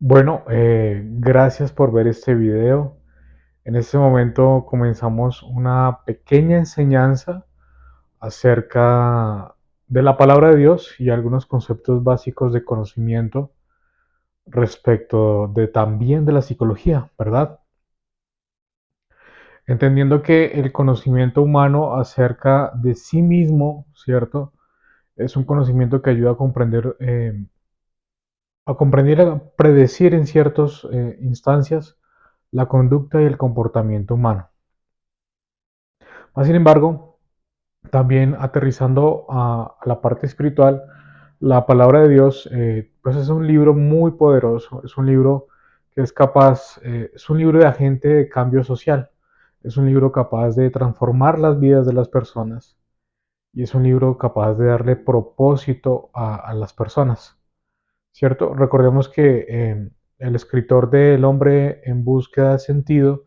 Bueno, gracias por ver este video. En este momento comenzamos una pequeña enseñanza acerca de la palabra de Dios y algunos conceptos básicos de conocimiento respecto de también de la psicología, ¿verdad? Entendiendo que el conocimiento humano acerca de sí mismo, ¿cierto? Es un conocimiento que ayuda a predecir en ciertas instancias la conducta y el comportamiento humano. Más sin embargo, también aterrizando a la parte espiritual, la palabra de Dios, pues es un libro muy poderoso, es un libro que es capaz, es un libro de agente de cambio social, es un libro capaz de transformar las vidas de las personas y es un libro capaz de darle propósito a las personas, ¿cierto? Recordemos que el escritor de El hombre en búsqueda de sentido,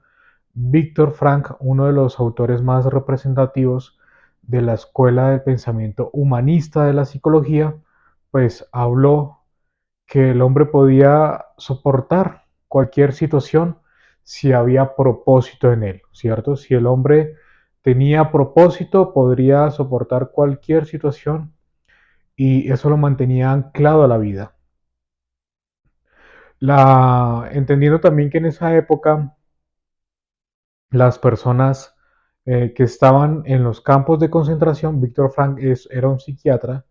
Víctor Frank, uno de los autores más representativos de la escuela del pensamiento humanista de la psicología, pues habló que el hombre podía soportar cualquier situación si había propósito en él, ¿cierto? Si el hombre tenía propósito, podría soportar cualquier situación y eso lo mantenía anclado a la vida. Entendiendo también que en esa época las personas que estaban en los campos de concentración, Víctor Frank era un psiquiatra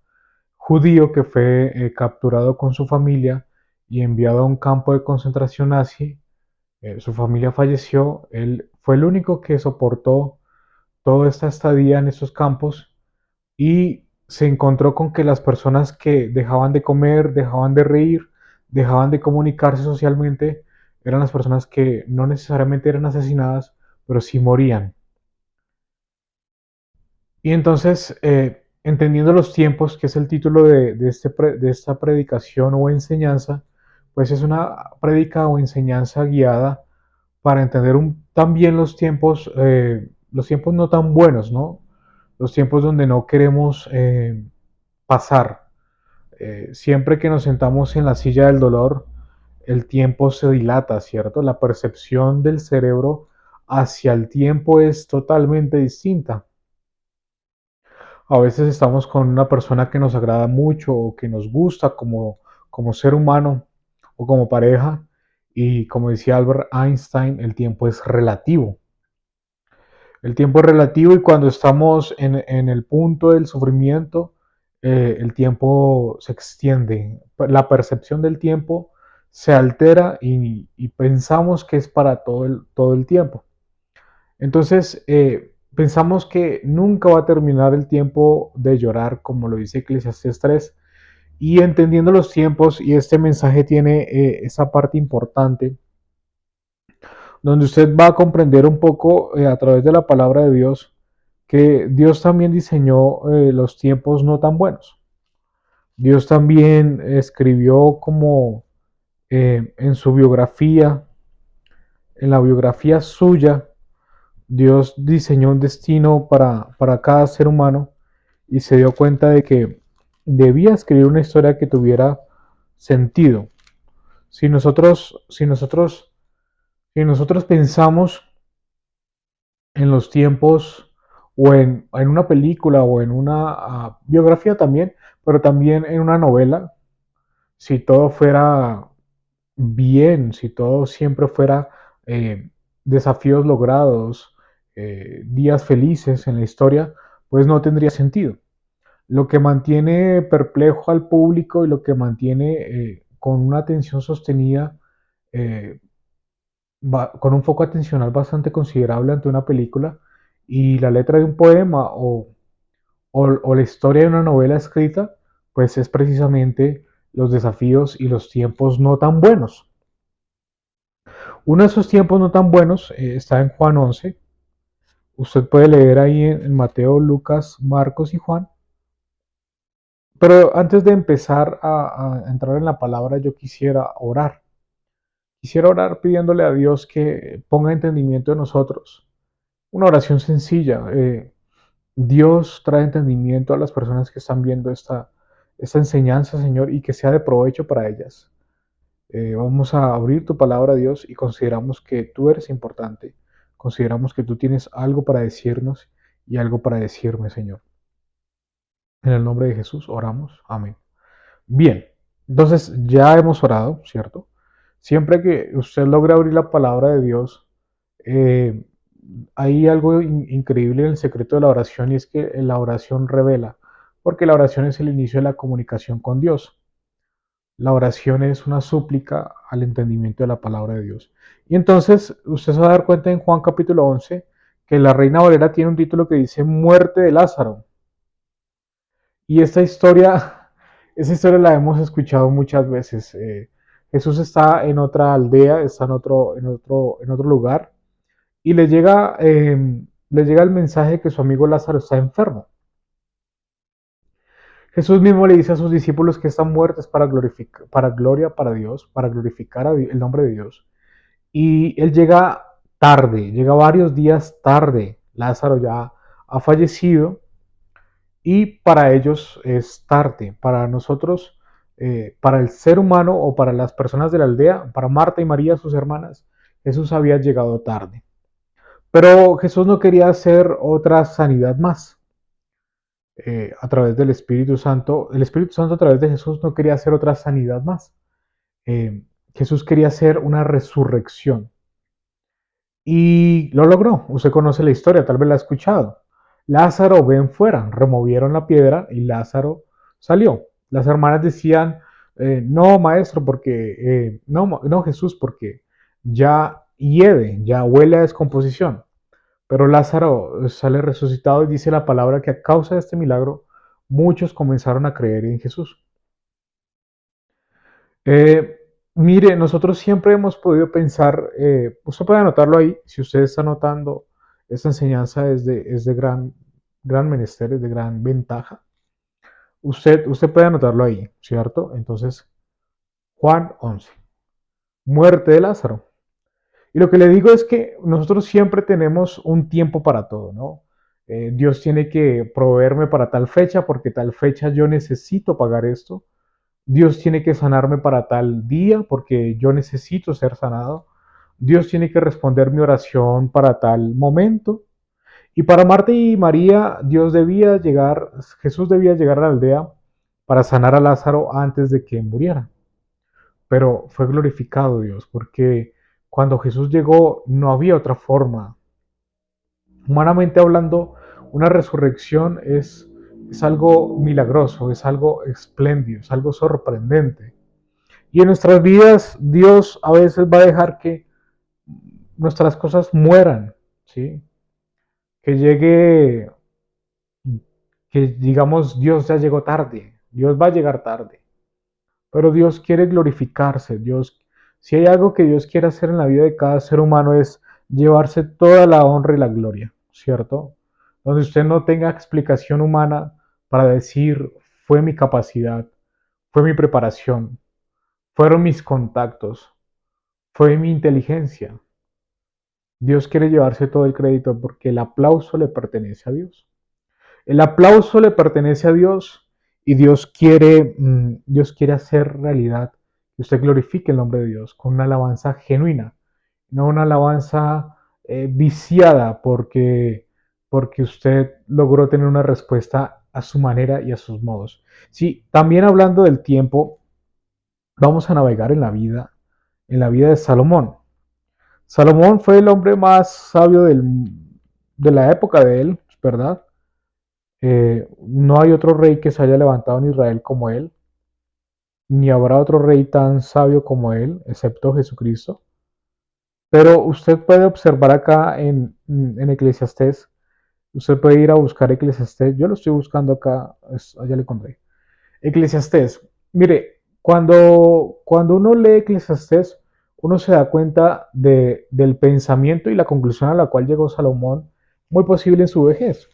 judío que fue capturado con su familia y enviado a un campo de concentración nazi. Su familia falleció, él fue el único que soportó toda esta estadía en esos campos y se encontró con que las personas que dejaban de comer, dejaban de reír, dejaban de comunicarse socialmente, eran las personas que no necesariamente eran asesinadas, pero sí morían. Y entonces, entendiendo los tiempos, que es el título de esta predicación o enseñanza, pues es una prédica o enseñanza guiada para entender también los tiempos no tan buenos, ¿no? Los tiempos donde no queremos pasar. Siempre que nos sentamos en la silla del dolor, el tiempo se dilata, ¿cierto? La percepción del cerebro hacia el tiempo es totalmente distinta. A veces estamos con una persona que nos agrada mucho o que nos gusta como ser humano o como pareja y como decía Albert Einstein, el tiempo es relativo. El tiempo es relativo y cuando estamos en el punto del sufrimiento, el tiempo se extiende. La percepción del tiempo se altera y pensamos que es para todo el tiempo. Entonces, pensamos que nunca va a terminar el tiempo de llorar, como lo dice Eclesiastes 3, y entendiendo los tiempos, y este mensaje tiene esa parte importante, donde usted va a comprender un poco a través de la palabra de Dios, que Dios también diseñó los tiempos no tan buenos. Dios también escribió como en su biografía, en la biografía suya, Dios diseñó un destino para cada ser humano y se dio cuenta de que debía escribir una historia que tuviera sentido. Si nosotros pensamos en los tiempos o en una película o en una biografía también, pero también en una novela, si todo fuera bien, si todo siempre fuera eh, desafíos logrados, días felices en la historia, pues no tendría sentido. Lo que mantiene perplejo al público y lo que mantiene con una atención sostenida, eh, con un foco atencional bastante considerable ante una película y la letra de un poema o la historia de una novela escrita, pues es precisamente los desafíos y los tiempos no tan buenos. Uno de esos tiempos no tan buenos está en Juan 11. Usted puede leer ahí en Mateo, Lucas, Marcos y Juan. Pero antes de empezar a entrar en la palabra, yo quisiera orar. Quisiera orar pidiéndole a Dios que ponga entendimiento en nosotros. Una oración sencilla. Dios trae entendimiento a las personas que están viendo esta enseñanza, Señor, y que sea de provecho para ellas. Vamos a abrir tu palabra, Dios, y consideramos que tú eres importante. Consideramos que tú tienes algo para decirnos y algo para decirme, Señor. En el nombre de Jesús oramos. Amén. Bien, entonces ya hemos orado, ¿cierto? Siempre que usted logra abrir la palabra de Dios, eh, hay algo increíble en el secreto de la oración y es que la oración revela, porque la oración es el inicio de la comunicación con Dios. La oración es una súplica al entendimiento de la palabra de Dios. Y entonces usted se va a dar cuenta en Juan capítulo 11 que la Reina Valera tiene un título que dice muerte de Lázaro. Y esa historia la hemos escuchado muchas veces. Jesús está en otra aldea, está en otro lugar, y le llega el mensaje que su amigo Lázaro está enfermo. Jesús mismo le dice a sus discípulos que están muertos para gloria para Dios, para glorificar el nombre de Dios. Y él llega tarde, llega varios días tarde. Lázaro ya ha fallecido y para ellos es tarde. Para nosotros, para el ser humano o para las personas de la aldea, para Marta y María, sus hermanas, Jesús había llegado tarde. Pero Jesús no quería hacer otra sanidad más. A través del Espíritu Santo, el Espíritu Santo a través de Jesús no quería hacer otra sanidad más. Jesús quería hacer una resurrección. Y lo logró. Usted conoce la historia, tal vez la ha escuchado. Lázaro, ven fuera. Removieron la piedra y Lázaro salió. Las hermanas decían, no, maestro, porque, no, Jesús, porque ya hiede, ya huele a descomposición. Pero Lázaro sale resucitado y dice la palabra que a causa de este milagro, muchos comenzaron a creer en Jesús. Eh, Mire, nosotros siempre hemos podido pensar, usted puede anotarlo ahí, si usted está anotando, esta enseñanza es de gran menester, es de gran ventaja. Usted puede anotarlo ahí, ¿cierto? Entonces, Juan 11, muerte de Lázaro. Y lo que le digo es que nosotros siempre tenemos un tiempo para todo, ¿no? Dios tiene que proveerme para tal fecha porque tal fecha yo necesito pagar esto. Dios tiene que sanarme para tal día porque yo necesito ser sanado. Dios tiene que responder mi oración para tal momento. Y para Marta y María, Jesús debía llegar a la aldea para sanar a Lázaro antes de que muriera. Pero fue glorificado Dios porque cuando Jesús llegó no había otra forma. Humanamente hablando, una resurrección es algo milagroso, es algo espléndido, es algo sorprendente. Y en nuestras vidas Dios a veces va a dejar que nuestras cosas mueran, ¿sí? Que llegue, que digamos Dios ya llegó tarde, Dios va a llegar tarde, pero Dios quiere glorificarse, si hay algo que Dios quiere hacer en la vida de cada ser humano es llevarse toda la honra y la gloria, ¿cierto? Donde usted no tenga explicación humana para decir fue mi capacidad, fue mi preparación, fueron mis contactos, fue mi inteligencia. Dios quiere llevarse todo el crédito porque el aplauso le pertenece a Dios. El aplauso le pertenece a Dios y Dios quiere hacer realidad que usted glorifique el nombre de Dios con una alabanza genuina, no una alabanza viciada porque usted logró tener una respuesta a su manera y a sus modos. Sí, también hablando del tiempo, vamos a navegar en la vida de Salomón. Salomón fue el hombre más sabio de la época de él, ¿verdad? No hay otro rey que se haya levantado en Israel como él, ni habrá otro rey tan sabio como él, excepto Jesucristo. Pero usted puede observar acá en Eclesiastés, usted puede ir a buscar Eclesiastés, yo lo estoy buscando acá, allá le encontré. Eclesiastés, mire, cuando uno lee Eclesiastés, uno se da cuenta del pensamiento y la conclusión a la cual llegó Salomón, muy posible en su vejez.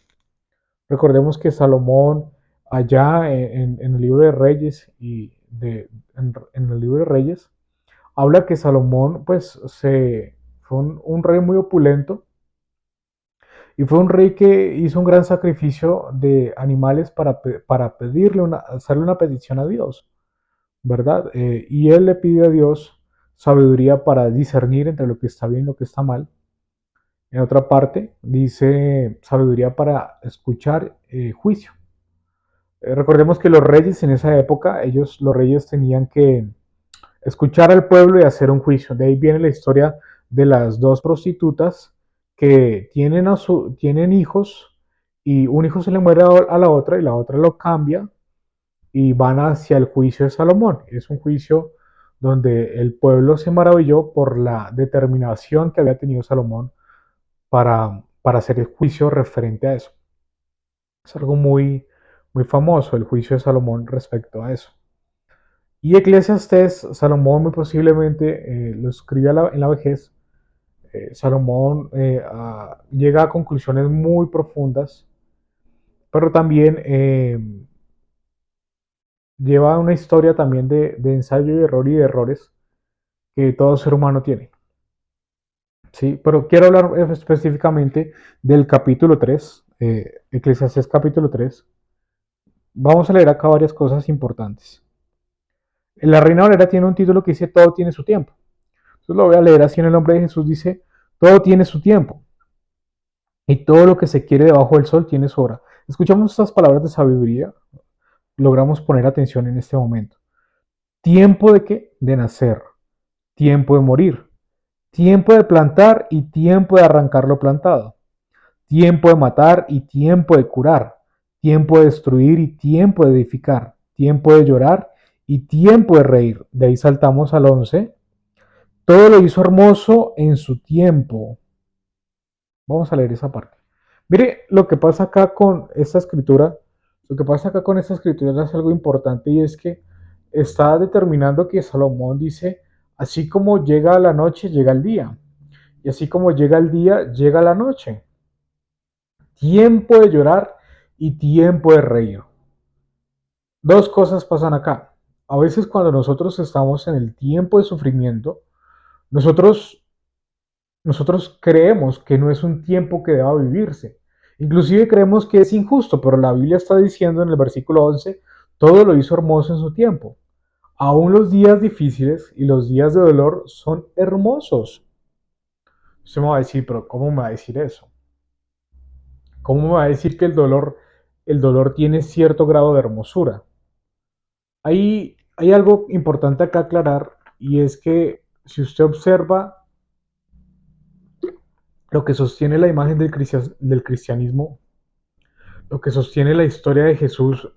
Recordemos que Salomón, allá en el libro de Reyes en el libro de Reyes, habla que Salomón, pues, fue un rey muy opulento y fue un rey que hizo un gran sacrificio de animales para pedirle hacerle una petición a Dios. ¿verdad? Y él le pide a Dios sabiduría para discernir entre lo que está bien y lo que está mal. En otra parte, dice sabiduría para escuchar juicio. Recordemos que los reyes en esa época, los reyes tenían que escuchar al pueblo y hacer un juicio. De ahí viene la historia de las dos prostitutas que tienen hijos y un hijo se le muere a la otra y la otra lo cambia y van hacia el juicio de Salomón. Es un juicio donde el pueblo se maravilló por la determinación que había tenido Salomón para hacer el juicio referente a eso. Es algo muy famoso el juicio de Salomón respecto a eso. Y Eclesiastés, Salomón muy posiblemente lo escribe en la vejez. Salomón llega a conclusiones muy profundas, pero también lleva una historia también de ensayo y error y de errores que todo ser humano tiene. Sí, pero quiero hablar específicamente del capítulo 3, Eclesiastés capítulo 3. Vamos a leer acá varias cosas importantes. La Reina Valera tiene un título que dice todo tiene su tiempo. Entonces lo voy a leer así en el nombre de Jesús. Dice, todo tiene su tiempo y todo lo que se quiere debajo del sol tiene su hora. Escuchamos estas palabras de sabiduría, logramos poner atención en este momento. ¿Tiempo de qué? De nacer, tiempo de morir, tiempo de plantar y tiempo de arrancar lo plantado, tiempo de matar y tiempo de curar, tiempo de destruir y tiempo de edificar, tiempo de llorar y tiempo de reír. De ahí saltamos al 11. Todo lo hizo hermoso en su tiempo. Vamos a leer esa parte. Mire, lo que pasa acá con esta escritura, lo que pasa acá con esta escritura es algo importante y es que está determinando que Salomón dice, así como llega la noche, llega el día. Y así como llega el día, llega la noche. Tiempo de llorar y tiempo de reír. Dos cosas pasan acá. A veces cuando nosotros estamos en el tiempo de sufrimiento, nosotros nosotros creemos que no es un tiempo que deba vivirse. Inclusive creemos que es injusto, pero la Biblia está diciendo en el versículo 11, todo lo hizo hermoso en su tiempo. Aún los días difíciles y los días de dolor son hermosos. Usted me va a decir, pero ¿cómo me va a decir eso? ¿Cómo me va a decir que el dolor tiene cierto grado de hermosura? Hay algo importante acá aclarar y es que si usted observa lo que sostiene la imagen del cristianismo, lo que sostiene la historia de Jesús,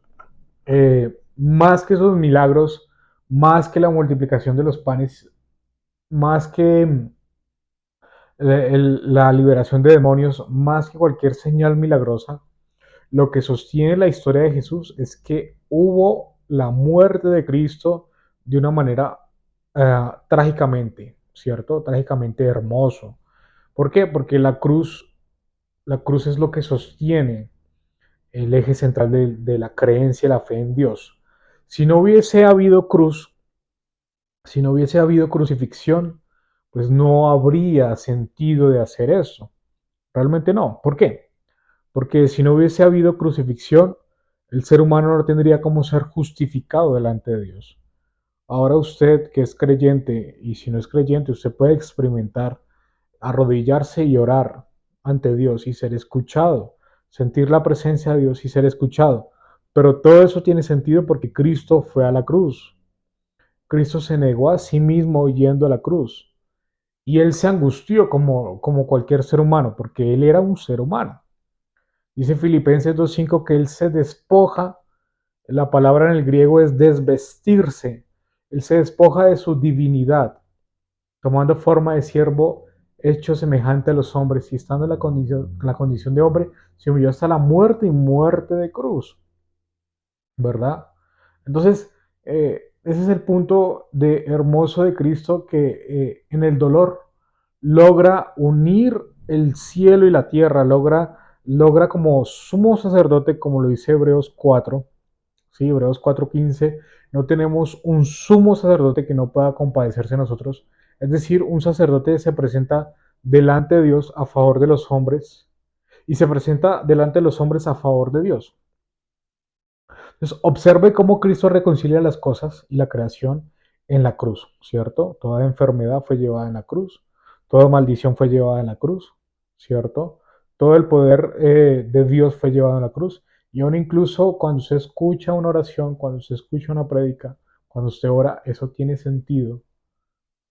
más que esos milagros, más que la multiplicación de los panes, más que la liberación de demonios, más que cualquier señal milagrosa, lo que sostiene la historia de Jesús es que hubo la muerte de Cristo de una manera trágicamente, ¿cierto? Trágicamente hermoso. ¿Por qué? Porque la cruz es lo que sostiene el eje central de la creencia y la fe en Dios. Si no hubiese habido cruz, si no hubiese habido crucifixión, pues no habría sentido de hacer eso. Realmente no. ¿Por qué? Porque si no hubiese habido crucifixión, el ser humano no tendría cómo ser justificado delante de Dios. Ahora usted que es creyente, y si no es creyente, usted puede experimentar, arrodillarse y orar ante Dios y ser escuchado, sentir la presencia de Dios y ser escuchado. Pero todo eso tiene sentido porque Cristo fue a la cruz. Cristo se negó a sí mismo yendo a la cruz. Y él se angustió como cualquier ser humano, porque él era un ser humano. Dice Filipenses 2.5 que él se despoja, la palabra en el griego es desvestirse. Él se despoja de su divinidad, tomando forma de siervo hecho semejante a los hombres y estando en la condición de hombre, se humilló hasta la muerte y muerte de cruz, ¿verdad? Entonces, ese es el punto de hermoso de Cristo que en el dolor logra unir el cielo y la tierra, logra como sumo sacerdote, como lo dice Hebreos 4, ¿sí? Hebreos 4:15, no tenemos un sumo sacerdote que no pueda compadecerse de nosotros, es decir, un sacerdote se presenta delante de Dios a favor de los hombres y se presenta delante de los hombres a favor de Dios. Entonces, observe cómo Cristo reconcilia las cosas y la creación en la cruz, ¿cierto? Toda enfermedad fue llevada en la cruz, toda maldición fue llevada en la cruz, ¿cierto? Todo el poder de Dios fue llevado en la cruz. Y aún incluso cuando se escucha una oración, cuando se escucha una prédica, cuando usted ora, eso tiene sentido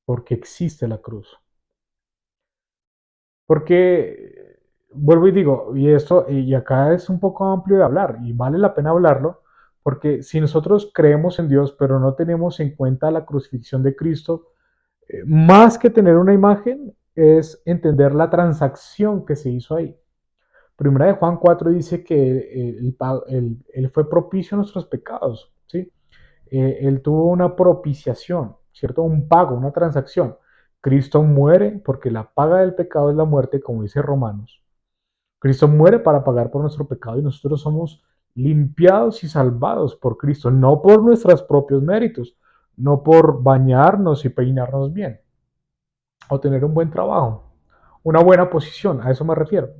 porque existe la cruz. Porque, vuelvo y digo, y esto, y acá es un poco amplio de hablar, y vale la pena hablarlo, porque si nosotros creemos en Dios, pero no tenemos en cuenta la crucifixión de Cristo, más que tener una imagen, es entender la transacción que se hizo ahí. Primera de Juan 4 dice que él fue propicio a nuestros pecados, ¿sí? Él tuvo una propiciación, ¿cierto? Un pago, una transacción. Cristo muere porque la paga del pecado es la muerte, como dice Romanos. Cristo muere para pagar por nuestro pecado y nosotros somos limpiados y salvados por Cristo, no por nuestros propios méritos, no por bañarnos y peinarnos bien o tener un buen trabajo, una buena posición, a eso me refiero.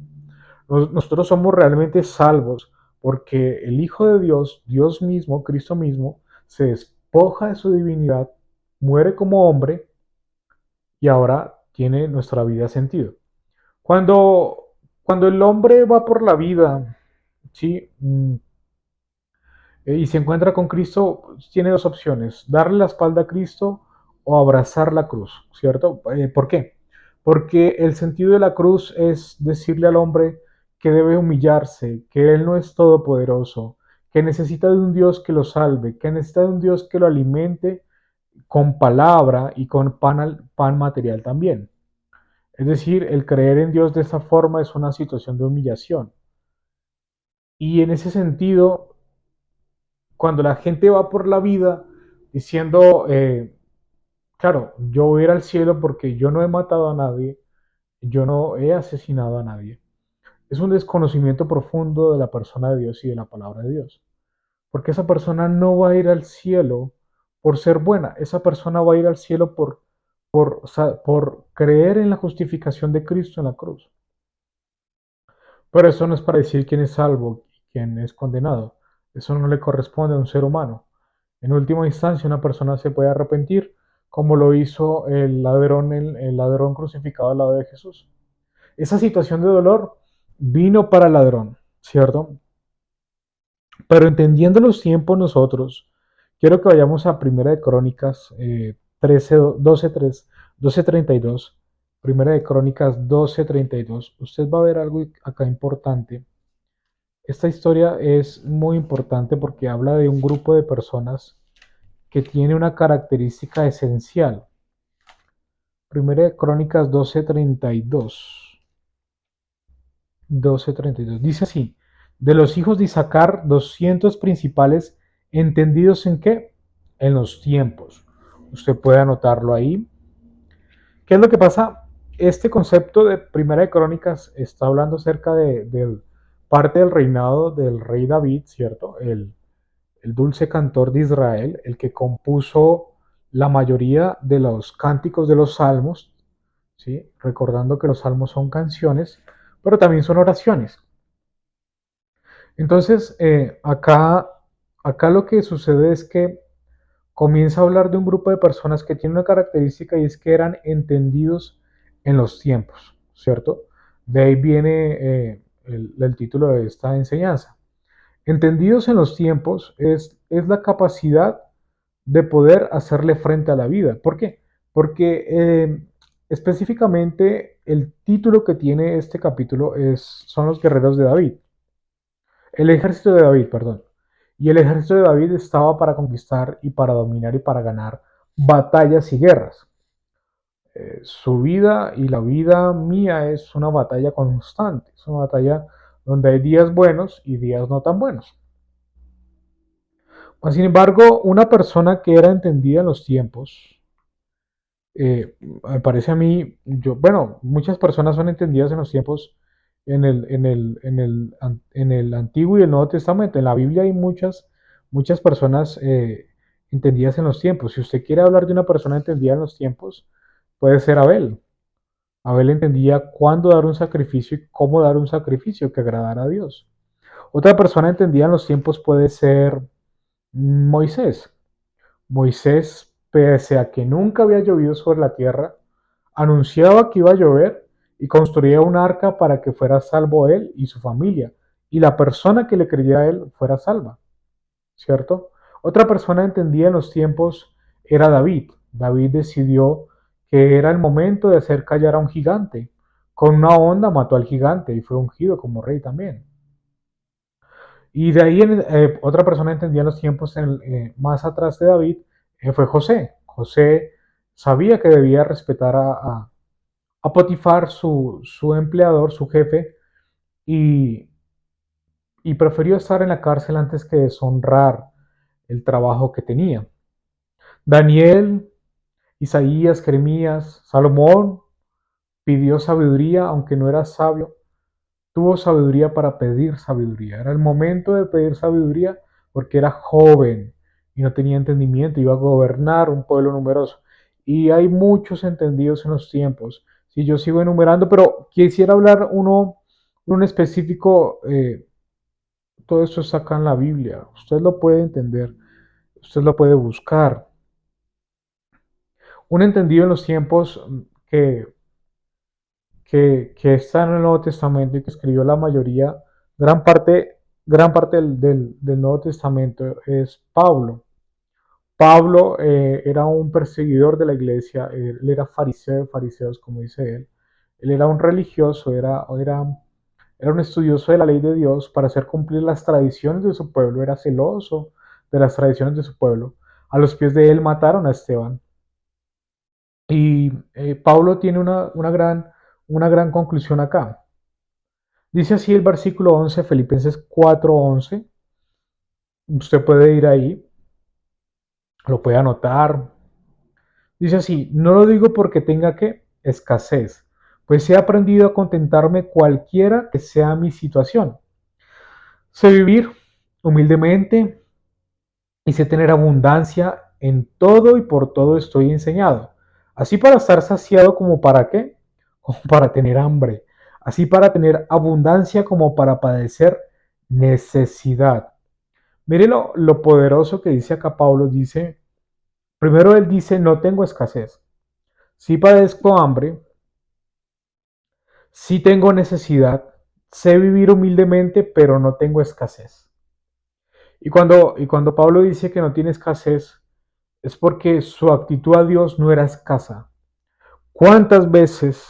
Nosotros somos realmente salvos porque el Hijo de Dios, Dios mismo, Cristo mismo, se despoja de su divinidad, muere como hombre y ahora tiene nuestra vida sentido. Cuando, cuando el hombre va por la vida, ¿sí? Y se encuentra con Cristo, tiene dos opciones, darle la espalda a Cristo o abrazar la cruz, ¿cierto? ¿Por qué? Porque el sentido de la cruz es decirle al hombre que debe humillarse, que Él no es todopoderoso, que necesita de un Dios que lo salve, que necesita de un Dios que lo alimente con palabra y con pan material también. Es decir, el creer en Dios de esa forma es una situación de humillación. Y en ese sentido, cuando la gente va por la vida diciendo, claro, yo voy a ir al cielo porque yo no he matado a nadie, yo no he asesinado a nadie. Es un desconocimiento profundo de la persona de Dios y de la palabra de Dios. Porque esa persona no va a ir al cielo por ser buena, esa persona va a ir al cielo por creer en la justificación de Cristo en la cruz. Pero eso no es para decir quién es salvo y quién es condenado. Eso no le corresponde a un ser humano. En última instancia, una persona se puede arrepentir, como lo hizo el ladrón crucificado al lado de Jesús. Esa situación de dolor vino para el ladrón, ¿cierto? Pero entendiendo los tiempos nosotros, quiero que vayamos a Primera de Crónicas 13, 12, 3, 12:32. Primera de Crónicas 12:32. Usted va a ver algo acá importante. Esta historia es muy importante porque habla de un grupo de personas que tiene una característica esencial. Primera de Crónicas 12:32. 12:32. Dice así, de los hijos de Isaacar, 200 principales, entendidos en qué? En los tiempos. Usted puede anotarlo ahí. ¿Qué es lo que pasa? Este concepto de Primera de Crónicas está hablando acerca de parte del reinado del rey David, ¿cierto? El dulce cantor de Israel, el que compuso la mayoría de los cánticos de los salmos, ¿sí? Recordando que los salmos son canciones, pero también son oraciones. Entonces, acá lo que sucede es que comienza a hablar de un grupo de personas que tiene una característica y es que eran entendidos en los tiempos, ¿cierto? De ahí viene el título de esta enseñanza. Entendidos en los tiempos es la capacidad de poder hacerle frente a la vida. ¿Por qué? Porque específicamente el título que tiene este capítulo son los guerreros de David. El ejército de David, perdón. Y el ejército de David estaba para conquistar y para dominar y para ganar batallas y guerras. Su vida y la vida mía es una batalla constante, es una batalla donde hay días buenos y días no tan buenos. Sin embargo, una persona que era entendida en los tiempos, me parece a mí, bueno, muchas personas son entendidas en los tiempos en el Antiguo y el Nuevo Testamento. En la Biblia hay muchas personas entendidas en los tiempos. Si usted quiere hablar de una persona entendida en los tiempos, puede ser Abel. Abel entendía cuándo dar un sacrificio y cómo dar un sacrificio que agradara a Dios. Otra persona entendida en los tiempos puede ser Moisés. Moisés, pese a que nunca había llovido sobre la tierra, anunciaba que iba a llover y construía un arca para que fuera salvo él y su familia, y la persona que le creyera a él fuera salva, ¿cierto? Otra persona entendida en los tiempos era David. David decidió que era el momento de hacer callar a un gigante. Con una onda mató al gigante y fue ungido como rey también. Y de ahí otra persona entendía en los tiempos más atrás de David fue José. José sabía que debía respetar a Potifar, su empleador, su jefe, y, y prefirió estar en la cárcel antes que deshonrar el trabajo que tenía. Daniel, Isaías, Jeremías, Salomón pidió sabiduría, aunque no era sabio, tuvo sabiduría para pedir sabiduría. Era el momento de pedir sabiduría porque era joven y no tenía entendimiento, iba a gobernar un pueblo numeroso. Y hay muchos entendidos en los tiempos. Si yo sigo enumerando, pero quisiera hablar uno específico, todo esto está acá en la Biblia. Usted lo puede entender, usted lo puede buscar. Un entendido en los tiempos que que está en el Nuevo Testamento y que escribió la mayoría, gran parte del Nuevo Testamento es Pablo. Pablo era un perseguidor de la iglesia, él era fariseo de fariseos, como dice él. Él era un religioso, era un estudioso de la ley de Dios para hacer cumplir las tradiciones de su pueblo, era celoso de las tradiciones de su pueblo. A los pies de él mataron a Esteban. Y Pablo tiene una gran conclusión acá. Dice así el versículo 11, Filipenses 4:11. Usted puede ir ahí, lo puede anotar. Dice así, no lo digo porque tenga que escasez, pues he aprendido a contentarme cualquiera que sea mi situación. Sé vivir humildemente y sé tener abundancia en todo y por todo estoy enseñado. Así para estar saciado como para qué, como para tener hambre. Así para tener abundancia como para padecer necesidad. Mire lo poderoso que dice acá Pablo. Dice, primero él dice, no tengo escasez. Sí padezco hambre, sí tengo necesidad, sé vivir humildemente, pero no tengo escasez. Y cuando Pablo dice que no tiene escasez, es porque su actitud a Dios no era escasa. ¿Cuántas veces,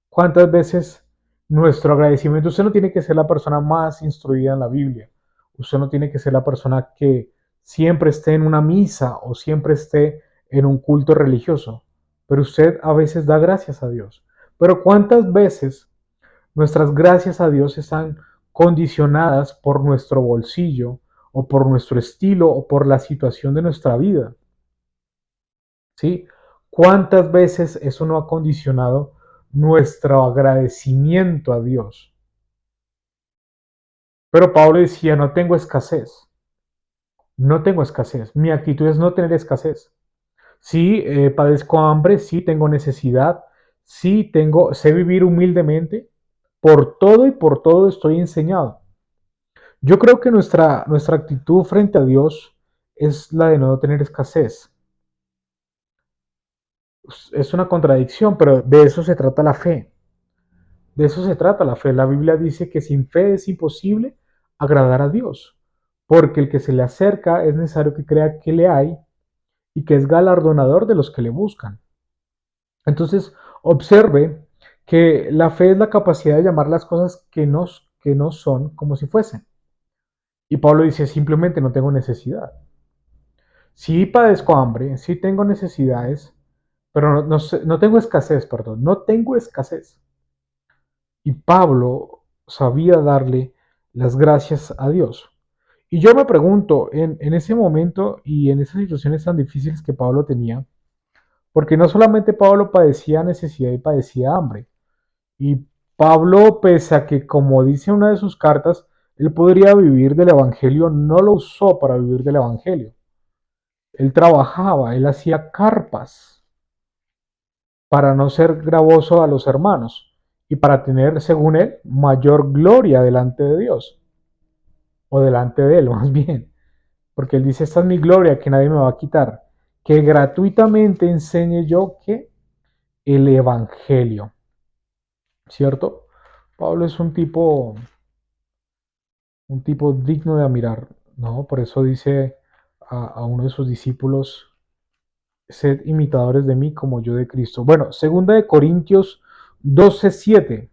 cuántas veces nuestro agradecimiento? Usted no tiene que ser la persona más instruida en la Biblia. Usted no tiene que ser la persona que siempre esté en una misa o siempre esté en un culto religioso. Pero usted a veces da gracias a Dios. Pero ¿cuántas veces nuestras gracias a Dios están condicionadas por nuestro bolsillo o por nuestro estilo o por la situación de nuestra vida? ¿Sí? ¿Cuántas veces eso no ha condicionado nuestro agradecimiento a Dios? Pero Pablo decía, no tengo escasez, no tengo escasez. Mi actitud es no tener escasez. Sí, padezco hambre, sí tengo necesidad, sí sé vivir humildemente. Por todo y por todo estoy enseñado. Yo creo que nuestra actitud frente a Dios es la de no tener escasez. Es una contradicción, pero de eso se trata la fe. De eso se trata la fe. La Biblia dice que sin fe es imposible agradar a Dios, porque el que se le acerca es necesario que crea que le hay y que es galardonador de los que le buscan. Entonces, observe que la fe es la capacidad de llamar las cosas que no son como si fuesen. Y Pablo dice, simplemente no tengo necesidad. Sí padezco hambre, sí tengo necesidades, pero no tengo escasez, perdón, no tengo escasez. Y Pablo sabía darle las gracias a Dios. Y yo me pregunto, en ese momento y en esas situaciones tan difíciles que Pablo tenía, porque no solamente Pablo padecía necesidad y padecía hambre, y Pablo, pese a que, como dice una de sus cartas, él podría vivir del Evangelio, no lo usó para vivir del Evangelio. Él trabajaba, él hacía carpas para no ser gravoso a los hermanos y para tener, según él, mayor gloria delante de Dios, o delante de él, más bien. porque él dice, esta es mi gloria que nadie me va a quitar, que gratuitamente enseñe yo que el Evangelio, ¿cierto? Pablo es un tipo digno de admirar, ¿no? Por eso dice a uno de sus discípulos, sed imitadores de mí como yo de Cristo. Bueno, segunda de Corintios 12:7.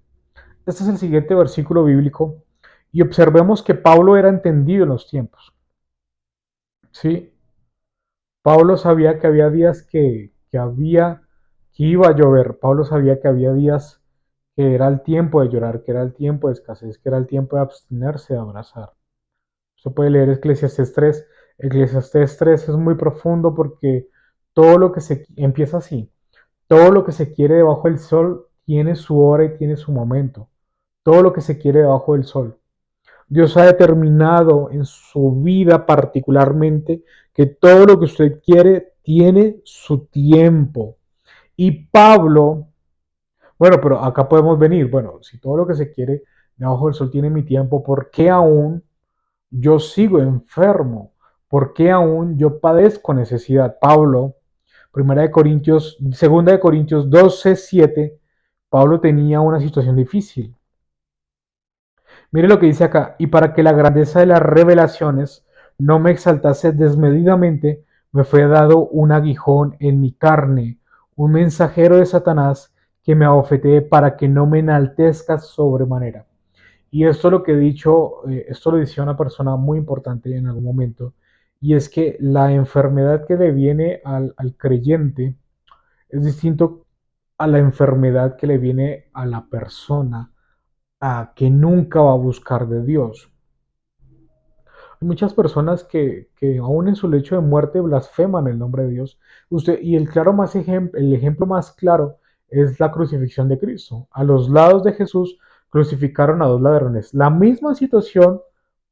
Este es el siguiente versículo bíblico y observemos que Pablo era entendido en los tiempos, ¿sí? Pablo sabía que había días que iba a llover. Pablo sabía que había días que era el tiempo de llorar, que era el tiempo de escasez, que era el tiempo de abstenerse de abrazar. Usted puede leer Eclesiastés 3. Eclesiastés 3 es muy profundo porque todo lo que se empieza así, todo lo que se quiere debajo del sol tiene su hora y tiene su momento. Todo lo que se quiere debajo del sol. Dios ha determinado en su vida particularmente que todo lo que usted quiere tiene su tiempo. Y Pablo, bueno, pero acá podemos venir, bueno, si todo lo que se quiere debajo del sol tiene mi tiempo, ¿por qué aún yo sigo enfermo? ¿Por qué aún yo padezco necesidad? Pablo, segunda de Corintios 12:7, Pablo tenía una situación difícil. Mire lo que dice acá, y para que la grandeza de las revelaciones no me exaltase desmedidamente, me fue dado un aguijón en mi carne, un mensajero de Satanás que me abofetee para que no me enaltezca sobremanera. Y esto lo que he dicho, esto lo dice una persona muy importante en algún momento, y es que la enfermedad que le viene al creyente es distinto a la enfermedad que le viene a la persona que nunca va a buscar de Dios. Hay muchas personas que aún en su lecho de muerte blasfeman el nombre de Dios. Y el ejemplo más claro es la crucifixión de Cristo. A los lados de Jesús crucificaron a dos ladrones. La misma situación,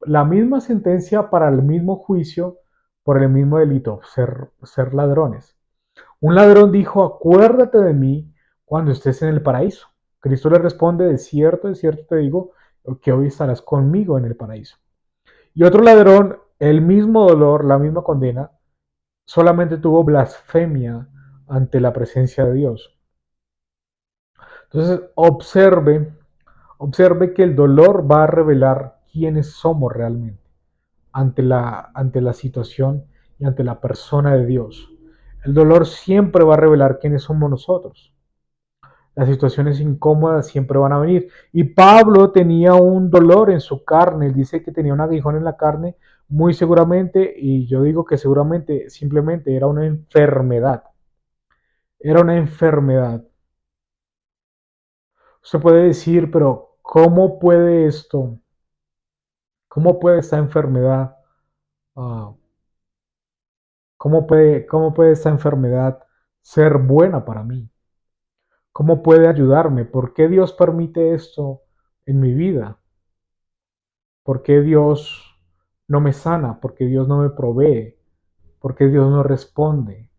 la misma sentencia para el mismo juicio por el mismo delito, ser ladrones. Un ladrón dijo, acuérdate de mí cuando estés en el paraíso. Cristo le responde, de cierto te digo, que hoy estarás conmigo en el paraíso. Y otro ladrón, el mismo dolor, la misma condena, solamente tuvo blasfemia ante la presencia de Dios. Entonces, observe que el dolor va a revelar quiénes somos realmente ante la situación y ante la persona de Dios. El dolor siempre va a revelar quiénes somos nosotros. Las situaciones incómodas siempre van a venir. Y Pablo tenía un dolor en su carne, él dice que tenía un aguijón en la carne, muy seguramente, y yo digo que seguramente simplemente era una enfermedad. Era una enfermedad. Usted puede decir, pero ¿cómo puede esto? ¿Cómo puede esta enfermedad? Uh, cómo puede esta enfermedad ser buena para mí? ¿Cómo puede ayudarme? ¿Por qué Dios permite esto en mi vida? ¿Por qué Dios no me sana? ¿Por qué Dios no me provee? ¿Por qué Dios no responde?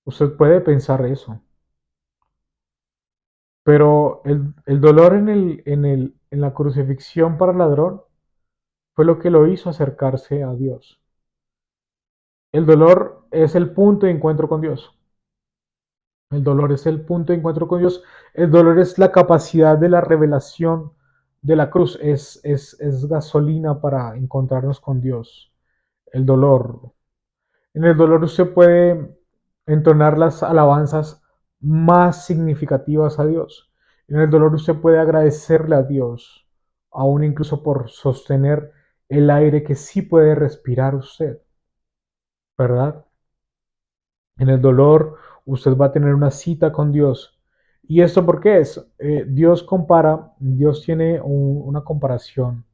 Usted puede pensar eso, pero el dolor en la crucifixión para el ladrón fue lo que lo hizo acercarse a Dios. El dolor es el punto de encuentro con Dios. El dolor es el punto de encuentro con Dios. El dolor es la capacidad de la revelación de la cruz. Es gasolina para encontrarnos con Dios. El dolor. En el dolor usted puede entonar las alabanzas más significativas a Dios. En el dolor usted puede agradecerle a Dios, aún incluso por sostener el aire que sí puede respirar usted, ¿verdad? En el dolor usted va a tener una cita con Dios. ¿Y esto por qué es? Dios tiene una comparación.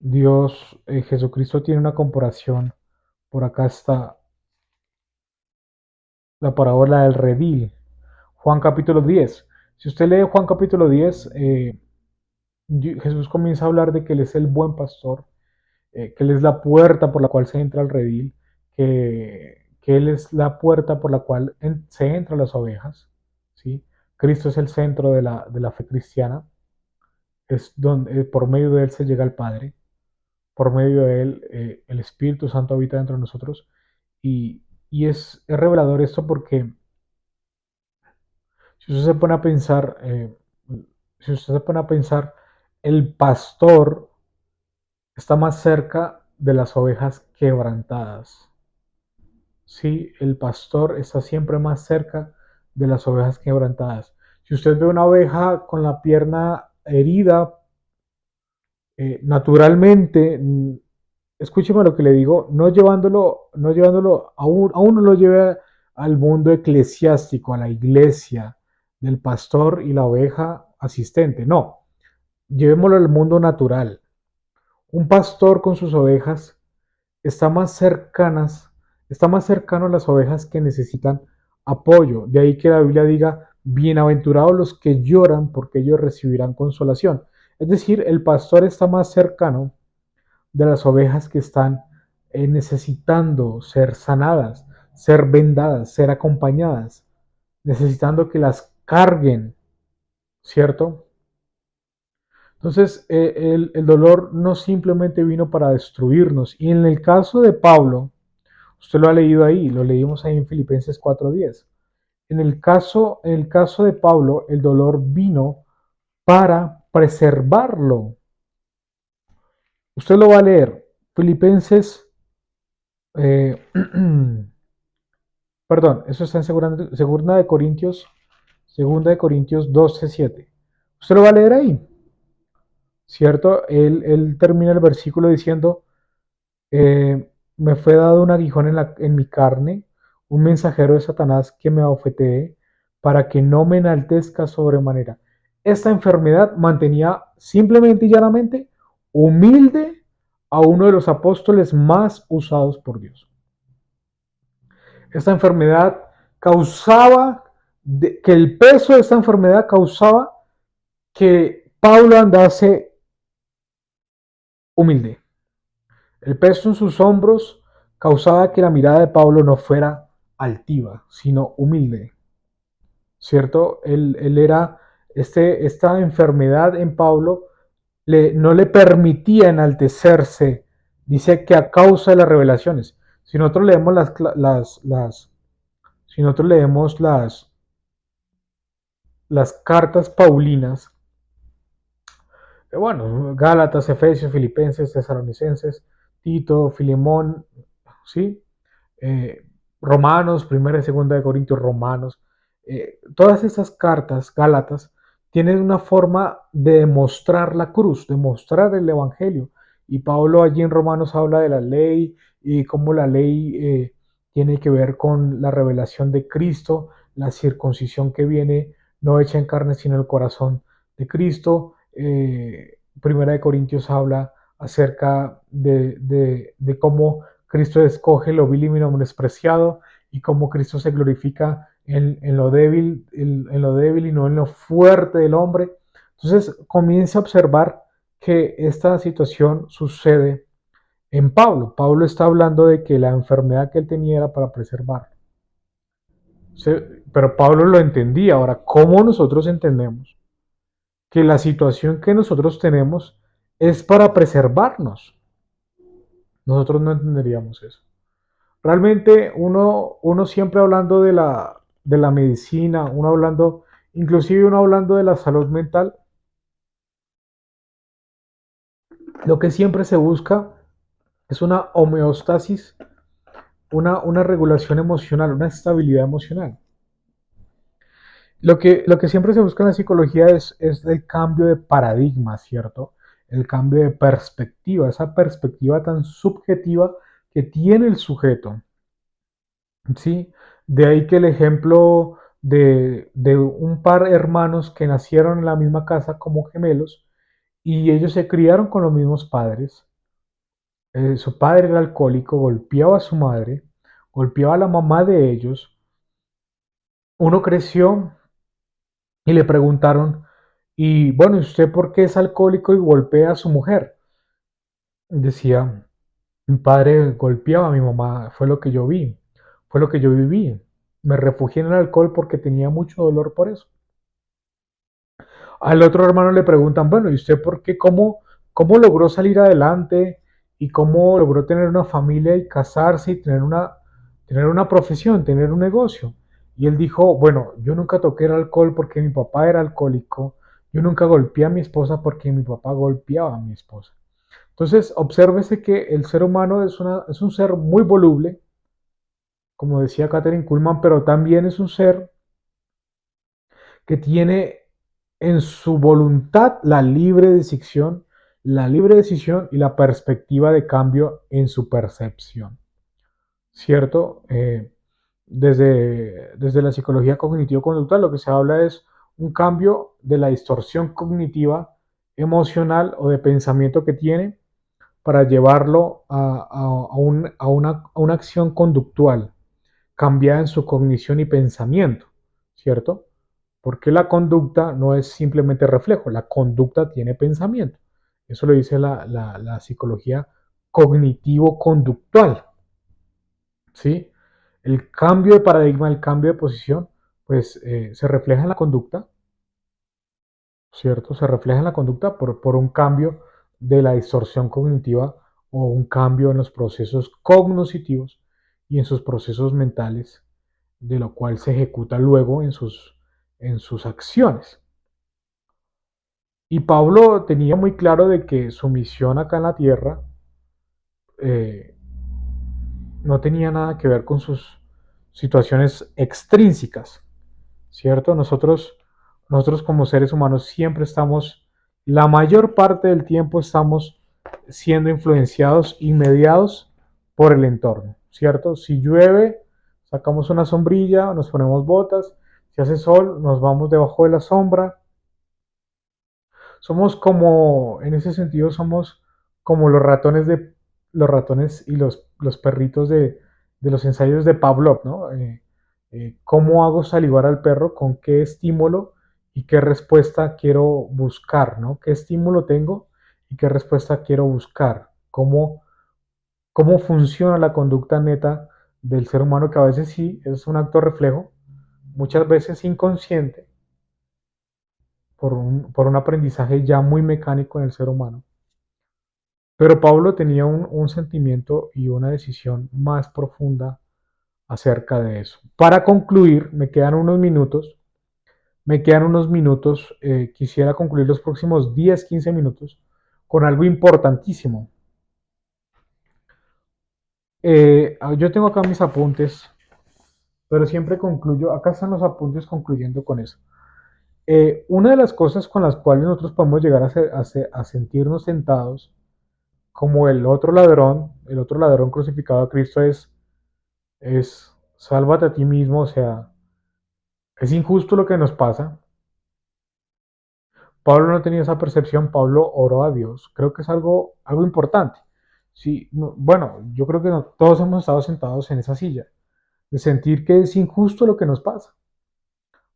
Jesucristo tiene una comparación. Por acá está la parábola del redil. Juan capítulo 10. Si usted lee Juan capítulo 10, Jesús comienza a hablar de que Él es el buen pastor, que Él es la puerta por la cual se entra al redil, que Él es la puerta por la cual se entra a las ovejas. ¿Sí? Cristo es el centro de la fe cristiana. es donde por medio de él se llega al Padre, por medio de él el Espíritu Santo habita dentro de nosotros y es revelador esto porque si usted se pone a pensar, si usted se pone a pensar, el pastor está más cerca de las ovejas quebrantadas. Sí, el pastor está siempre más cerca de las ovejas quebrantadas. Si usted ve una oveja con la pierna herida, naturalmente, escúcheme lo que le digo, no llevándolo aún no lo lleve al mundo eclesiástico, a la iglesia del pastor y la oveja asistente, no, llevémoslo al mundo natural. Un pastor con sus ovejas está más cercanas, está más cercano a las ovejas que necesitan apoyo. De ahí que la Biblia diga, bienaventurados los que lloran, porque ellos recibirán consolación. Es decir, el pastor está más cercano de las ovejas que están necesitando ser sanadas, ser vendadas, ser acompañadas, necesitando que las carguen, ¿cierto? Entonces, el dolor no simplemente vino para destruirnos. Y en el caso de Pablo, usted lo ha leído ahí, lo leímos ahí en Filipenses 4:10. En el caso de Pablo, el dolor vino para preservarlo. Usted lo va a leer. Filipenses, eh, perdón, eso está en segunda de Corintios 12:7. Usted lo va a leer ahí, ¿cierto? Él termina el versículo diciendo, me fue dado un aguijón en mi carne, un mensajero de Satanás que me abofetee para que no me enaltezca sobremanera. Esta enfermedad mantenía simplemente y llanamente humilde a uno de los apóstoles más usados por Dios. Esta enfermedad causaba, que el peso de esta enfermedad causaba que Pablo andase humilde. El peso en sus hombros causaba que la mirada de Pablo no fuera altiva, sino humilde, ¿cierto? Él era, esta enfermedad en Pablo no le permitía enaltecerse, dice que a causa de las revelaciones. Si nosotros leemos si nosotros leemos las cartas paulinas, bueno, Gálatas, Efesios, Filipenses, Tesalonicenses, Tito, Filemón, ¿sí? Romanos, primera y segunda de Corintios, Romanos, todas esas cartas, Gálatas, tienen una forma de demostrar la cruz, de mostrar el Evangelio. Y Pablo allí en Romanos habla de la ley y cómo la ley tiene que ver con la revelación de Cristo, la circuncisión que viene no hecha en carne sino en el corazón de Cristo. Primera de Corintios habla acerca de cómo Cristo escoge lo vil y menospreciado y cómo Cristo se glorifica en lo débil, en lo débil y no en lo fuerte del hombre. Entonces comienza a observar que esta situación sucede en Pablo. Pablo está hablando de que la enfermedad que él tenía era para preservar. Pero Pablo lo entendía. Ahora, ¿cómo nosotros entendemos que la situación que nosotros tenemos es para preservarnos? Nosotros no entenderíamos eso. Realmente uno siempre hablando de la medicina, inclusive uno hablando de la salud mental, lo que siempre se busca es una homeostasis, una regulación emocional, una estabilidad emocional. Lo que siempre se busca en la psicología es el cambio de paradigma, ¿cierto? El cambio de perspectiva, esa perspectiva tan subjetiva que tiene el sujeto. ¿Sí? De ahí que el ejemplo de un par de hermanos que nacieron en la misma casa como gemelos y ellos se criaron con los mismos padres. Su padre era alcohólico, golpeaba a su madre, golpeaba a la mamá de ellos. Uno creció y le preguntaron, y bueno, ¿y usted por qué es alcohólico y golpea a su mujer? Decía, mi padre golpeaba a mi mamá, fue lo que yo vi, fue lo que yo viví. Me refugié en el alcohol porque tenía mucho dolor por eso. Al otro hermano le preguntan, bueno, ¿y usted por qué, cómo logró salir adelante y cómo logró tener una familia y casarse y tener una profesión, tener un negocio? Y él dijo, bueno, yo nunca toqué el alcohol porque mi papá era alcohólico, yo nunca golpeé a mi esposa porque mi papá golpeaba a mi esposa. Entonces, obsérvese que el ser humano es un ser muy voluble, como decía Catherine Kuhlman, pero también es un ser que tiene en su voluntad la libre decisión y la perspectiva de cambio en su percepción, ¿cierto? Desde la psicología cognitivo-conductual lo que se habla es un cambio de la distorsión cognitiva, emocional o de pensamiento que tiene para llevarlo a una acción conductual cambiada en su cognición y pensamiento, ¿cierto? Porque la conducta no es simplemente reflejo, la conducta tiene pensamiento. Eso lo dice la psicología cognitivo-conductual, ¿sí? El cambio de paradigma, el cambio de posición, pues se refleja en la conducta, ¿cierto? Se refleja en la conducta por un cambio de la distorsión cognitiva o un cambio en los procesos cognitivos y en sus procesos mentales, de lo cual se ejecuta luego en sus acciones. Y Pablo tenía muy claro de que su misión acá en la tierra eh, no tenía nada que ver con sus situaciones extrínsecas, ¿cierto? Nosotros como seres humanos siempre estamos, la mayor parte del tiempo estamos siendo influenciados y mediados por el entorno, ¿cierto? Si llueve, sacamos una sombrilla, nos ponemos botas, si hace sol, nos vamos debajo de la sombra. Somos como, en ese sentido, somos como los ratones y los perritos de los ensayos de Pavlov, ¿no? ¿Cómo hago salivar al perro? ¿Con qué estímulo y qué respuesta quiero buscar, ¿no? ¿Qué estímulo tengo y qué respuesta quiero buscar? ¿Cómo funciona la conducta neta del ser humano? Que a veces sí es un acto reflejo, muchas veces inconsciente, por un aprendizaje ya muy mecánico en el ser humano. Pero Pablo tenía un sentimiento y una decisión más profunda acerca de eso. Para concluir, quisiera concluir los próximos 10, 15 minutos con algo importantísimo. Yo tengo acá mis apuntes, pero siempre concluyo, acá están los apuntes concluyendo con eso. Una de las cosas con las cuales nosotros podemos llegar a sentirnos tentados, como el otro ladrón crucificado a Cristo es sálvate a ti mismo, o sea, es injusto lo que nos pasa. Pablo no tenía esa percepción, Pablo oró a Dios. Creo que es algo importante. Sí, bueno, yo creo que todos hemos estado sentados en esa silla, de sentir que es injusto lo que nos pasa.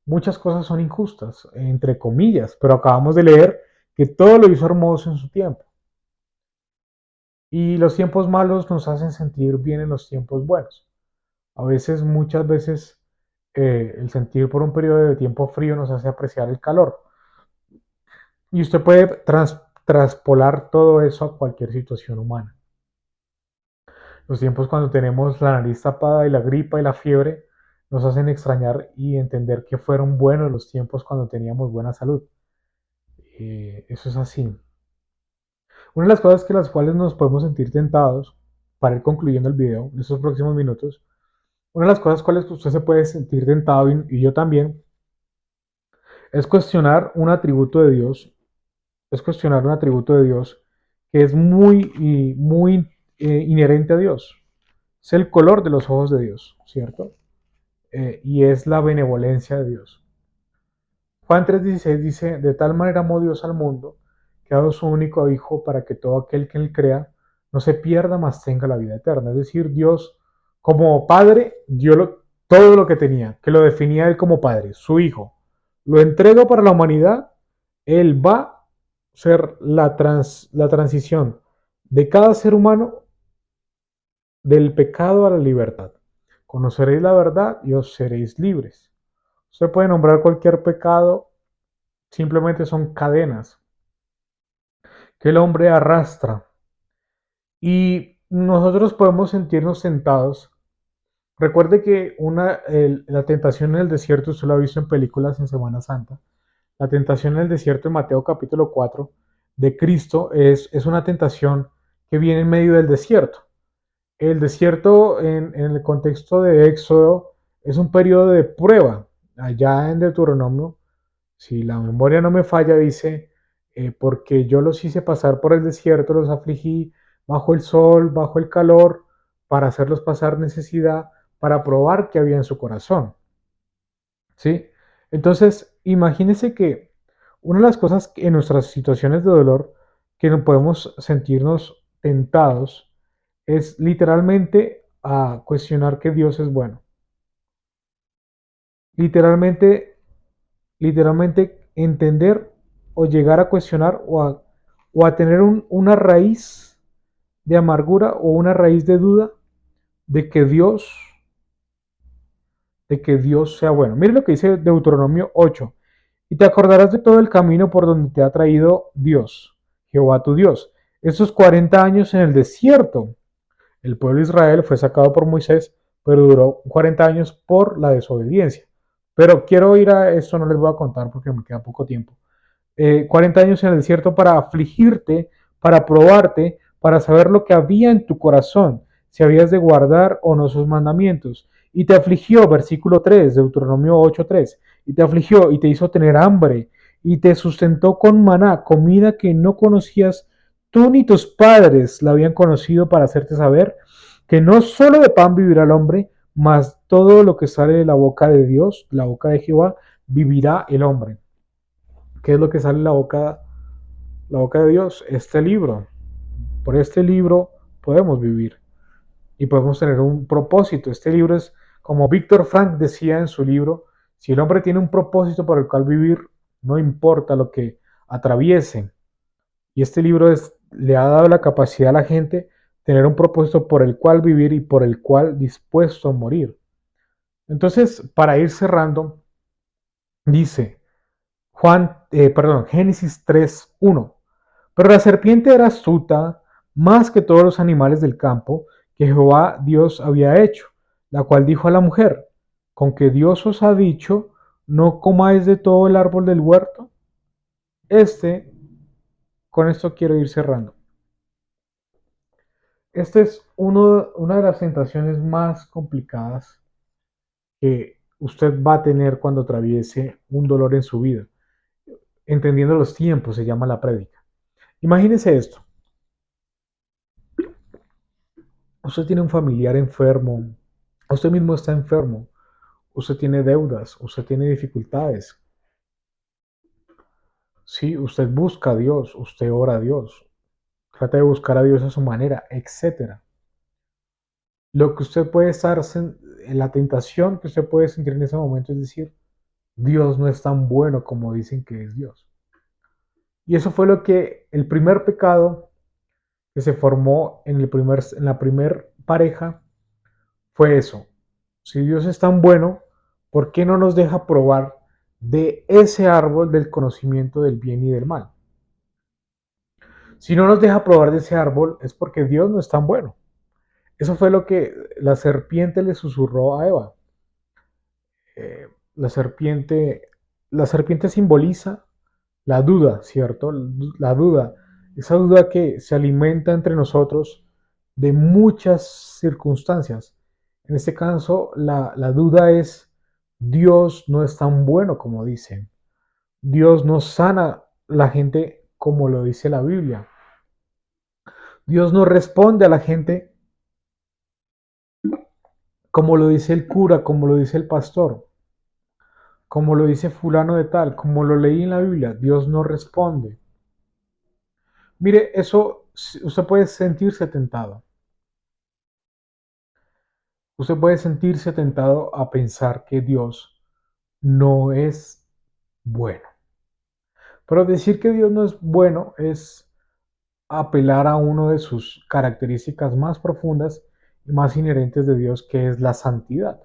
Muchas cosas son injustas, entre comillas, pero acabamos de leer que todo lo hizo hermoso en su tiempo. Y los tiempos malos nos hacen sentir bien en los tiempos buenos. A veces, muchas veces, el sentir por un periodo de tiempo frío nos hace apreciar el calor. Y usted puede traspolar todo eso a cualquier situación humana. Los tiempos cuando tenemos la nariz tapada y la gripa y la fiebre nos hacen extrañar y entender que fueron buenos los tiempos cuando teníamos buena salud. Eso es así. Una de las cosas que las cuales nos podemos sentir tentados, para ir concluyendo el video en estos próximos minutos, una de las cosas cuales usted se puede sentir tentado y yo también, es cuestionar un atributo de Dios, es cuestionar un atributo de Dios que es muy inherente a Dios. Es el color de los ojos de Dios, ¿cierto? Y es la benevolencia de Dios. Juan 3:16 dice, de tal manera amó Dios al mundo, que ha dado su único Hijo para que todo aquel que en él crea no se pierda, mas tenga la vida eterna. Es decir, Dios como Padre dio todo lo que tenía, que lo definía Él como Padre, su Hijo. Lo entrega para la humanidad, Él va a ser la transición de cada ser humano del pecado a la libertad. Conoceréis la verdad y os seréis libres. Usted puede nombrar cualquier pecado simplemente son cadenas que el hombre arrastra. Y nosotros podemos sentirnos tentados. Recuerde que la tentación en el desierto, usted lo ha visto en películas en Semana Santa. La tentación en el desierto en Mateo capítulo 4 de Cristo es una tentación que viene en medio del desierto. El desierto en el contexto de Éxodo es un periodo de prueba. Allá en Deuteronomio, si la memoria no me falla, dice, porque yo los hice pasar por el desierto, los afligí bajo el sol, bajo el calor, para hacerlos pasar necesidad, para probar qué había en su corazón. ¿Sí? Entonces, imagínense que una de las cosas en nuestras situaciones de dolor que no podemos sentirnos tentados es literalmente a cuestionar que Dios es bueno. Literalmente, literalmente entender o llegar a cuestionar o a tener una raíz de amargura o una raíz de duda de que Dios, de que Dios sea bueno. Mire lo que dice Deuteronomio 8. Y te acordarás de todo el camino por donde te ha traído Dios, Jehová tu Dios. Esos 40 años en el desierto. El pueblo de Israel fue sacado por Moisés, pero duró 40 años por la desobediencia. Pero quiero ir a esto, no les voy a contar porque me queda poco tiempo. 40 años en el desierto para afligirte, para probarte, para saber lo que había en tu corazón, si habías de guardar o no sus mandamientos. Y te afligió, versículo 3, Deuteronomio 8:3, y te afligió y te hizo tener hambre, y te sustentó con maná, comida que no conocías tú ni tus padres la habían conocido, para hacerte saber que no solo de pan vivirá el hombre, mas todo lo que sale de la boca de Dios, la boca de Jehová, vivirá el hombre. ¿Qué es lo que sale de la boca de Dios? Este libro. Por este libro podemos vivir y podemos tener un propósito. Este libro es, como Víctor Frank decía en su libro, si el hombre tiene un propósito por el cual vivir, no importa lo que atraviese. Y este libro le ha dado la capacidad a la gente tener un propósito por el cual vivir y por el cual dispuesto a morir. Entonces, para ir cerrando, dice Génesis 3:1. Pero la serpiente era astuta más que todos los animales del campo que Jehová Dios había hecho, la cual dijo a la mujer: ¿con que Dios os ha dicho, no comáis de todo el árbol del huerto? Este, con esto quiero ir cerrando. Esta es una de las tentaciones más complicadas que usted va a tener cuando atraviese un dolor en su vida. Entendiendo los tiempos se llama la prédica. Imagínese esto. Usted tiene un familiar enfermo, usted mismo está enfermo, usted tiene deudas, usted tiene dificultades. Sí, usted busca a Dios, usted ora a Dios, trata de buscar a Dios a su manera, etcétera. Lo que usted puede estar en la tentación que usted puede sentir en ese momento es decir, Dios no es tan bueno como dicen que es Dios. Y eso fue lo que el primer pecado que se formó en la primer pareja fue eso. Si Dios es tan bueno, ¿por qué no nos deja probar de ese árbol del conocimiento del bien y del mal? Si no nos deja probar de ese árbol es porque Dios no es tan bueno. Eso fue lo que la serpiente le susurró a Eva. Eh, la serpiente, la serpiente simboliza la duda, ¿cierto? La duda, esa duda que se alimenta entre nosotros de muchas circunstancias. En este caso, la duda es, Dios no es tan bueno como dicen. Dios no sana la gente como lo dice la Biblia. Dios no responde a la gente como lo dice el cura, como lo dice el pastor, como lo dice fulano de tal, como lo leí en la Biblia. Dios no responde. Mire, eso usted puede sentirse tentado. Usted puede sentirse tentado a pensar que Dios no es bueno. Pero decir que Dios no es bueno es apelar a una de sus características más profundas y más inherentes de Dios, que es la santidad.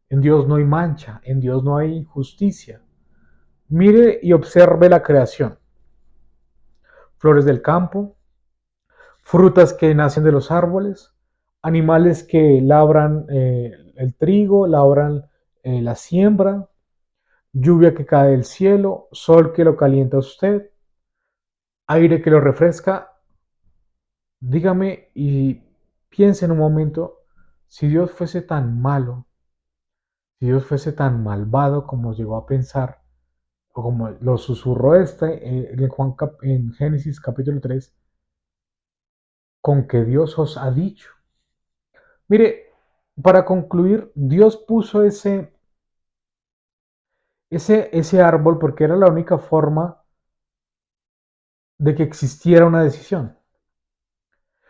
En Dios no hay mancha, en Dios no hay injusticia. Mire y observe la creación. Flores del campo, frutas que nacen de los árboles, animales que labran el trigo, labran la siembra, lluvia que cae del cielo, sol que lo calienta a usted, aire que lo refresca. Dígame y piense en un momento, si Dios fuese tan malo, si Dios fuese tan malvado como llegó a pensar, o como lo susurró en Génesis capítulo 3, con que Dios os ha dicho. Mire, para concluir, Dios puso ese árbol porque era la única forma de que existiera una decisión.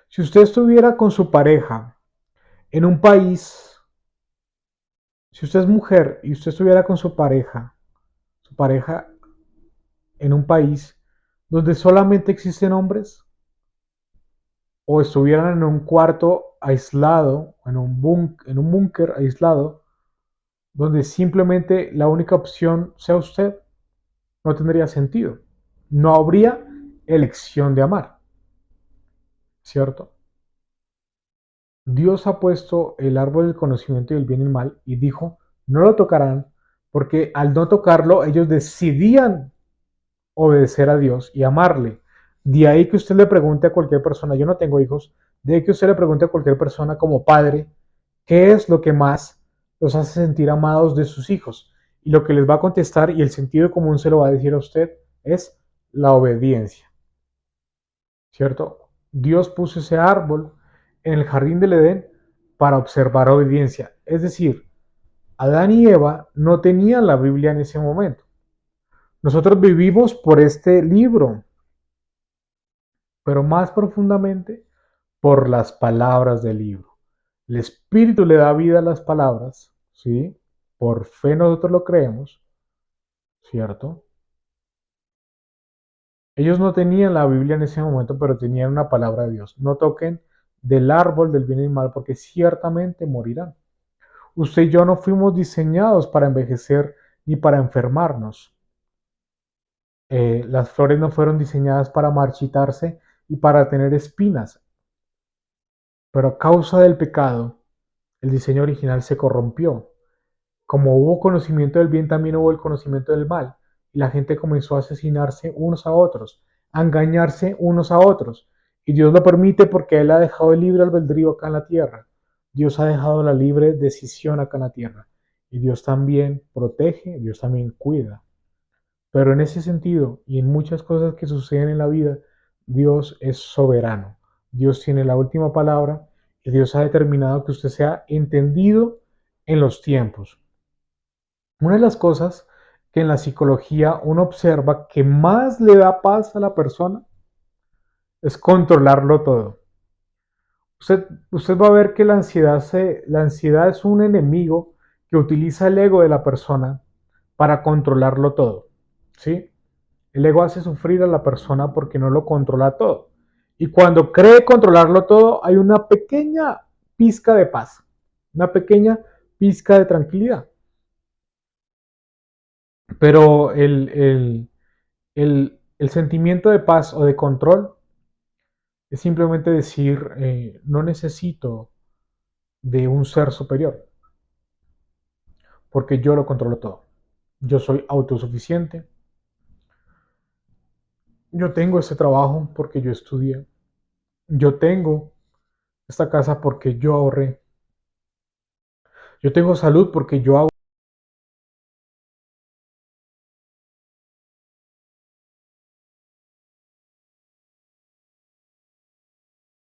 Si usted estuviera con su pareja en un país, si usted es mujer y usted estuviera con su pareja en un país donde solamente existen hombres, o estuvieran en un cuarto aislado, en un búnker aislado, donde simplemente la única opción sea usted, no tendría sentido. No habría elección de amar, ¿cierto? Dios ha puesto el árbol del conocimiento del bien y el mal y dijo, no lo tocarán, porque al no tocarlo ellos decidían obedecer a Dios y amarle. De ahí que usted le pregunte a cualquier persona, yo no tengo hijos, de ahí que usted le pregunte a cualquier persona como padre, ¿qué es lo que más los hace sentir amados de sus hijos? Y lo que les va a contestar, y el sentido común se lo va a decir a usted, es la obediencia, ¿cierto? Dios puso ese árbol en el jardín del Edén para observar obediencia. Es decir, Adán y Eva no tenían la Biblia en ese momento. Nosotros vivimos por este libro, pero más profundamente por las palabras del libro. El Espíritu le da vida a las palabras, ¿sí? Por fe nosotros lo creemos, ¿cierto? Ellos no tenían la Biblia en ese momento, pero tenían una palabra de Dios. No toquen del árbol del bien y el mal, porque ciertamente morirán. Usted y yo no fuimos diseñados para envejecer ni para enfermarnos. Las flores no fueron diseñadas para marchitarse y para tener espinas, pero a causa del pecado, el diseño original se corrompió. Como hubo conocimiento del bien, también hubo el conocimiento del mal. Y la gente comenzó a asesinarse unos a otros, a engañarse unos a otros. Y Dios lo permite porque Él ha dejado el libre albedrío acá en la tierra. Dios ha dejado la libre decisión acá en la tierra. Y Dios también protege, Dios también cuida. Pero en ese sentido y en muchas cosas que suceden en la vida, Dios es soberano. Dios tiene la última palabra y Dios ha determinado que usted sea entendido en los tiempos. Una de las cosas que en la psicología uno observa que más le da paz a la persona es controlarlo todo. Usted va a ver que la ansiedad es un enemigo que utiliza el ego de la persona para controlarlo todo. ¿Sí? El ego hace sufrir a la persona porque no lo controla todo. Y cuando cree controlarlo todo, hay una pequeña pizca de paz, una pequeña pizca de tranquilidad. Pero el sentimiento de paz o de control es simplemente decir, no necesito de un ser superior, porque yo lo controlo todo. Yo soy autosuficiente, yo tengo este trabajo porque yo estudié, yo tengo esta casa porque yo ahorré, yo tengo salud porque yo hago